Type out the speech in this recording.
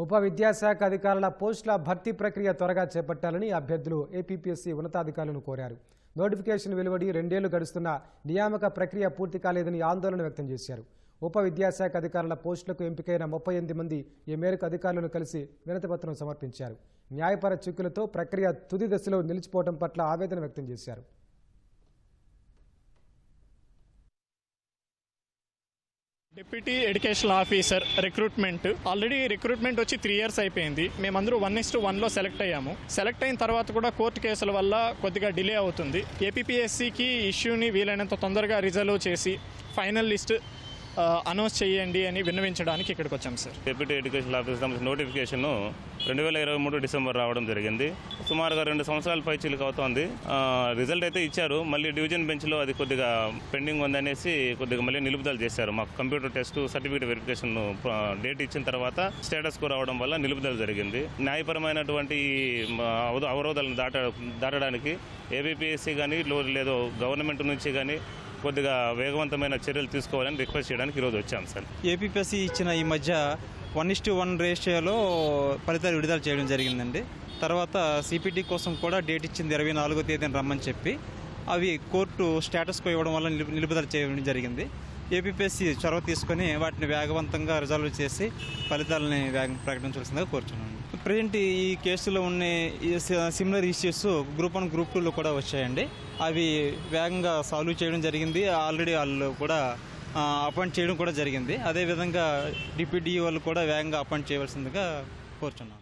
ఉప విద్యాశాఖ అధికారుల పోస్టుల భర్తీ ప్రక్రియ త్వరగా చేపట్టాలని అభ్యర్థులు ఏపీపీఎస్సీ ఉన్నతాధికారులను కోరారు. నోటిఫికేషన్ వెలువడి 2 ఏళ్లు గడుస్తున్నా నియామక ప్రక్రియ పూర్తి కాలేదని ఆందోళన వ్యక్తం చేశారు. ఉప విద్యాశాఖ అధికారుల పోస్టులకు ఎంపికైన 38 మంది ఈ మేరకు అధికారులను కలిసి వినతిపత్రం సమర్పించారు. న్యాయపర చిక్కులతో ప్రక్రియ తుది దశలో నిలిచిపోవడం పట్ల ఆవేదన వ్యక్తం చేశారు. Deputy education officer recruitment already వచ్చి 3 years అయిపోయింది. మేమందరూ 1:1లో సెలెక్ట్ అయ్యాము. సెలెక్ట్ అయిన తర్వాత కూడా కోర్టు కేసుల వల్ల కొద్దిగా డిలే అవుతుంది. ఏపీపీఎస్సీకి ఇష్యూని వీలైనంత తొందరగా రిజర్వ్ చేసి ఫైనల్ లిస్ట్ అనౌన్స్ చేయండి అని విన్నవించడానికి ఇక్కడికి వచ్చాం sir. Deputy education officer notification 2023 December రావడం జరిగింది. సుమారుగా 2 సంవత్సరాల పైచీలకు అవుతోంది. రిజల్ట్ అయితే ఇచ్చారు, మళ్ళీ డివిజన్ బెంచ్లో అది కొద్దిగా పెండింగ్ ఉందనేసి కొద్దిగా మళ్ళీ నిలుపుదల చేశారు. మాకు computer test certificate verification date ఇచ్చిన తర్వాత స్టేటస్ స్కోర్ రావడం వల్ల నిలుపుదల జరిగింది. న్యాయపరమైనటువంటి అవరోధాలను దాటడానికి ఏబీపీఎస్సీ కానీ లేదో గవర్నమెంట్ నుంచి కానీ కొద్దిగా వేగవంతమైన చర్యలు తీసుకోవాలని రిక్వెస్ట్ చేయడానికి ఈరోజు వచ్చాం సార్. ఏపీపీఎస్సీ ఇచ్చిన ఈ మధ్య 1:1 రేషియోలో ఫలితాలు విడుదల చేయడం జరిగిందండి. తర్వాత సిపిటి కోసం కూడా డేట్ ఇచ్చింది 24వ తేదీని రమ్మని చెప్పి అవి కోర్టు స్టేటస్కో ఇవ్వడం వల్ల నిలుపుదల చేయడం జరిగింది. ఏపీపీఎస్సీ చొరవ తీసుకొని వాటిని వేగవంతంగా రిజాల్వ్ చేసి ఫలితాలని ప్రకటించాల్సిందిగా కోరుచున్నాను. ప్రజెంట్ ఈ కేసులో ఉన్న సిమిలర్ ఇష్యూస్ గ్రూప్ 1, గ్రూప్ 2లో కూడా వచ్చాయండి. అవి వేగంగా సాల్వ్ చేయడం జరిగింది. ఆల్రెడీ వాళ్ళు కూడా అపాయింట్ చేయడం కూడా జరిగింది. అదేవిధంగా డిప్యూటీ వాళ్ళు కూడా వేగంగా అపాయింట్ చేయవలసిందిగా కోరుచున్నాను.